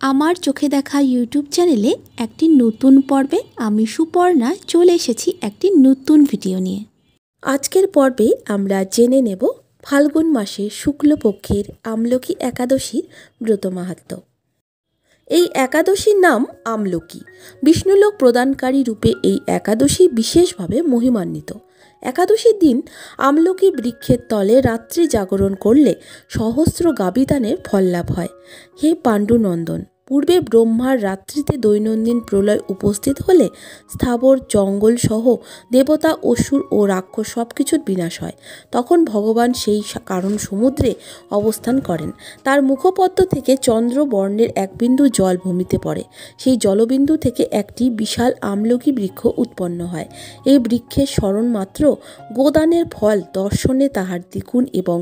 আমার চোখে দেখা ইউটিউব চ্যানেলে একটি নতুন পর্বে আমি সুপর্ণা চলে এসেছি একটি নতুন ভিডিও নিয়ে। আজকের পর্বে আমরা জেনে নেব ফাল্গুন মাসে শুক্লপক্ষের আমলকি একাদশীর ব্রত মাহাত্ম্য। এই একাদশীর নাম আমলকি। বিষ্ণুলোক প্রদানকারী রূপে এই একাদশী বিশেষভাবে মহিমান্বিত। একাদশীর দিন আমলকি বৃক্ষের তলে রাত্রি জাগরণ করলে সহস্র গাবিদানের ফল লাভ হয়। হে পাণ্ডুনন্দন, পূর্বে ব্রহ্মার রাত্রিতে দৈনন্দিন প্রলয় উপস্থিত হলে স্থাবর জঙ্গল সহ দেবতা, অসুর ও রাক্ষস সব কিছুর বিনাশ হয়। তখন ভগবান সেই কারণ সমুদ্রে অবস্থান করেন। তার মুখপদ্ম থেকে চন্দ্র বর্ণের এক বিন্দু জল ভূমিতে পড়ে। সেই জলবিন্দু থেকে একটি বিশাল আমলকি বৃক্ষ উৎপন্ন হয়। এই বৃক্ষের স্মরণ মাত্র গোদানের ফল দর্শনে তাহার দ্বিগুণ এবং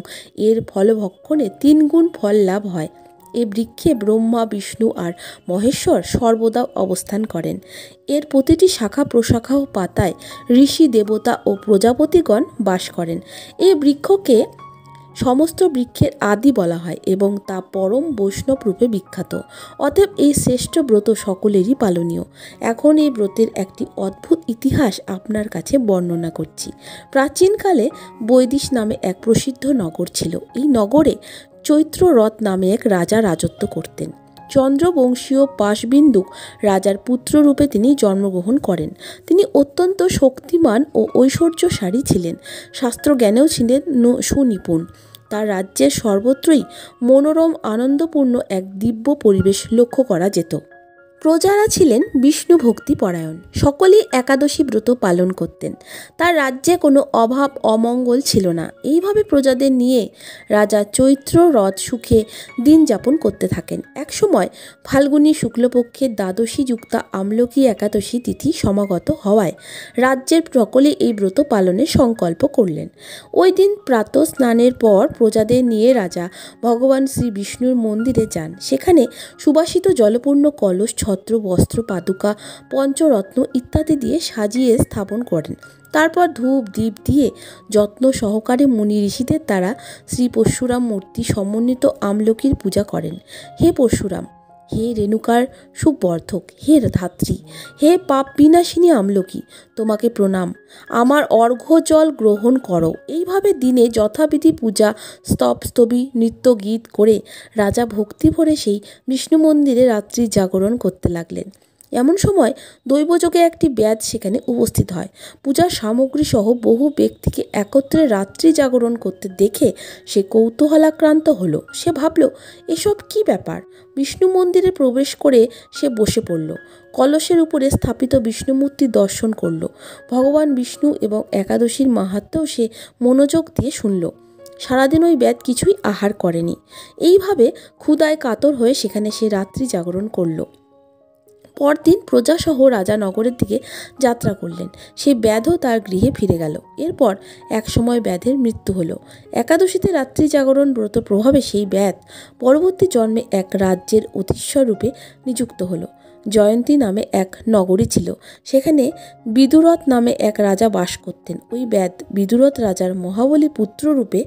এর ফলভক্ষণে 3 গুণ ফল লাভ হয়। এই বৃক্ষে ব্রহ্মা, বিষ্ণু আর মহেশ্বর সর্বদা অবস্থান করেন। এর প্রতিটি শাখা প্রশাখা ও পাতায় ঋষি, দেবতা ও প্রজাপতিগণ বাস করেন। এই বৃক্ষকে সমস্ত বৃক্ষের আদি বলা হয় এবং তা পরম বৈষ্ণব রূপে বিখ্যাত। অতএব এই শ্রেষ্ঠ ব্রত সকলেরই পালনীয়। এখন এই ব্রতের একটি অদ্ভুত ইতিহাস আপনার কাছে বর্ণনা করছি। প্রাচীনকালে বৈদিশ নামে এক প্রসিদ্ধ নগর ছিল। এই নগরে চৈত্ররথ নামে এক রাজা রাজত্ব করতেন। চন্দ্রবংশীয় পাশবিন্দুক রাজার পুত্ররূপে তিনি জন্মগ্রহণ করেন। তিনি অত্যন্ত শক্তিমান ও ঐশ্বর্যশালী ছিলেন। শাস্ত্রজ্ঞানেও ছিলেন সুনিপুণ। তার রাজ্যের সর্বত্রই মনোরম আনন্দপূর্ণ এক দিব্য পরিবেশ লক্ষ্য করা যেত। প্রজারা ছিলেন বিষ্ণু ভক্তি পরায়ণ। সকলেই একাদশী ব্রত পালন করতেন। তার রাজ্যে কোনো অভাব অমঙ্গল ছিল না। এইভাবে প্রজাদের নিয়ে রাজা চৈত্র রথ সুখে দিন যাপন করতে থাকেন। একসময় ফাল্গুনী শুক্লপক্ষের দ্বাদশী যুক্তা আমলকি একাদশী তিথি সমাগত হওয়ায় রাজ্যের সকলে এই ব্রত পালনের সংকল্প করলেন। ওই দিন প্রাতঃ স্নানের পর প্রজাদের নিয়ে রাজা ভগবান শ্রী বিষ্ণুর মন্দিরে যান। সেখানে সুবাসিত জলপূর্ণ কলস, ছত্র, বস্ত্র, পাদুকা, পঞ্চরত্ন ইত্যাদি দিয়ে সাজিয়ে স্থাপন করেন। তারপর ধূপ দীপ দিয়ে যত্ন সহকারে মুনি ঋষিদের দ্বারা শ্রী পরশুরাম মূর্তি সমন্বিত আমলকির পূজা করেন। হে পরশুরাম, হে রেণুকার সুবর্ধক, হে ধাত্রী, হে পাপ বিনাশিনী আমলকি, তোমাকে প্রণাম। আমার অর্ঘ্য জল গ্রহণ করো। এইভাবে দিনে যথাবিধি পূজা, স্তব স্তবী, নৃত্য গীত করে রাজা ভক্তি ভরে সেই বিষ্ণু মন্দিরে রাত্রি জাগরণ করতে লাগলেন। এমন সময় দৈবযোগে একটি ব্যাধ সেখানে উপস্থিত হয়। পূজার সামগ্রী সহ বহু ব্যক্তিকে একত্রে রাত্রি জাগরণ করতে দেখে সে কৌতূহলাক্রান্ত হলো। সে ভাবল, এসব কি ব্যাপার? বিষ্ণু মন্দিরে প্রবেশ করে সে বসে পড়ল। কলসের উপরে স্থাপিত বিষ্ণুমূর্তি দর্শন করল। ভগবান বিষ্ণু এবং একাদশীর মাহাত্ম্যও সে মনোযোগ দিয়ে শুনল। সারাদিন ওই ব্যাধ কিছুই আহার করেনি। এইভাবে ক্ষুধায় কাতর হয়ে সেখানে সে রাত্রি জাগরণ করল। পরদিন প্রজাসহ রাজা নগরের দিকে যাত্রা করলেন। সেই ব্যাধও তার গৃহে ফিরে গেল। এরপর এক সময় ব্যাধের মৃত্যু হলো। একাদশীতে রাত্রি জাগরণ ব্রত প্রভাবে সেই ব্যাধ পরবর্তী জন্মে এক রাজ্যের অধীশ্বর রূপে নিযুক্ত হলো। জয়ন্তী নামে এক নগরী ছিল। সেখানে বিদুরথ নামে এক রাজা বাস করতেন। ওই ব্যাধ বিদুরথ রাজার মহাবলী পুত্র রূপে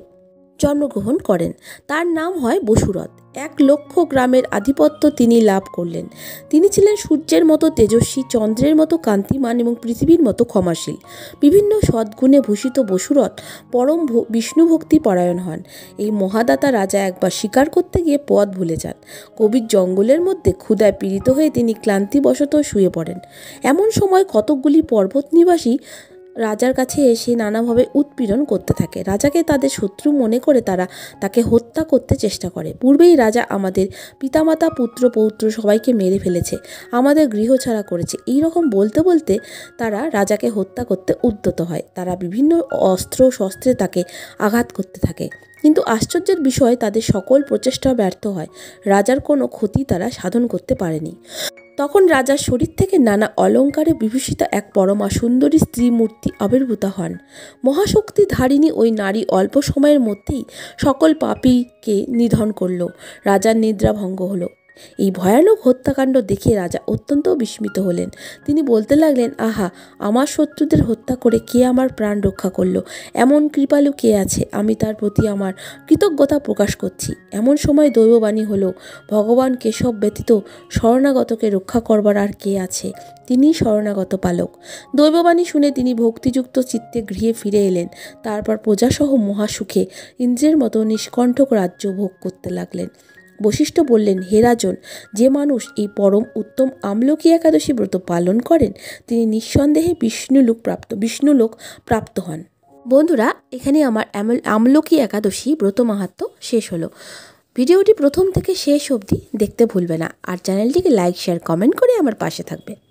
জন্মগ্রহণ করেন। তার নাম হয় বসুরথ। 1,00,000 গ্রামের আধিপত্য তিনি লাভ করলেন। তিনি ছিলেন সূর্যের মতো তেজস্বী, চন্দ্রের মতো কান্তিমান এবং পৃথিবীর মতো ক্ষমাশীল। বিভিন্ন সদ্গুণে ভূষিত বসুরথ পরম বিষ্ণুভক্তি পরায়ণ হন। এই মহাদাতা রাজা একবার শিকার করতে গিয়ে পথ ভুলে যান। গভীর জঙ্গলের মধ্যে ক্ষুধায় পীড়িত হয়ে তিনি ক্লান্তিবশত শুয়ে পড়েন। এমন সময় কতকগুলি পর্বত নিবাসী রাজার কাছে এসে নানাভাবে উৎপীড়ন করতে থাকে। রাজাকে তাদের শত্রু মনে করে তারা তাকে হত্যা করতে চেষ্টা করে। পূর্বেই রাজা আমাদের পিতামাতা, পুত্র পৌত্র সবাইকে মেরে ফেলেছে, আমাদের গৃহ ছাড়া করেছে। এই রকম বলতে বলতে তারা রাজাকে হত্যা করতে উদ্যত হয়। তারা বিভিন্ন অস্ত্র শস্ত্রে তাকে আঘাত করতে থাকে, কিন্তু আশ্চর্যের বিষয় তাদের সকল প্রচেষ্টা ব্যর্থ হয়। রাজার কোনো ক্ষতি তারা সাধন করতে পারেনি। তখন রাজার শরীর থেকে নানা অলঙ্কারে বিভূষিত এক পরমা সুন্দরী স্ত্রী মূর্তি আবির্ভূত হন। মহাশক্তি ধারিণী ওই নারী অল্প সময়ের মধ্যেই সকল পাপীকে নিধন করল। রাজার নিদ্রা ভঙ্গ হলো। এই ভয়ানক হত্যাকাণ্ড দেখে রাজা অত্যন্ত বিস্মিত হলেন। তিনি বলতে লাগলেন, আহা, আমার শত্রুদের হত্যা করে কে আমার প্রাণ রক্ষা করলো? এমন কৃপালু কে আছে? আমি তার প্রতি আমার কৃতজ্ঞতা প্রকাশ করছি। এমন সময় দৈববাণী হলো, ভগবান কেশব ব্যতীত শরণাগতকে রক্ষা করবার আর কে আছে? তিনিই শরণাগত পালক। দৈববাণী শুনে তিনি ভক্তিযুক্ত চিত্তে গৃহে ফিরে এলেন। তারপর প্রজাসহ মহাসুখে ইন্দ্রের মতো নিষ্কণ্ঠক রাজ্য ভোগ করতে লাগলেন। বশিষ্ঠ বললেন, হে রাজন, যে মানুষ এই পরম উত্তম আমলকি একাদশী ব্রত পালন করেন তিনি নিঃসন্দেহে বিষ্ণুলোক প্রাপ্ত হন। বন্ধুরা, এখানে আমার আমলকি একাদশী ব্রত মাহাত্ম্য শেষ হলো। ভিডিওটি প্রথম থেকে শেষ অবধি দেখতে ভুলবে না, আর চ্যানেলটিকে লাইক, শেয়ার, কমেন্ট করে আমার পাশে থাকবে।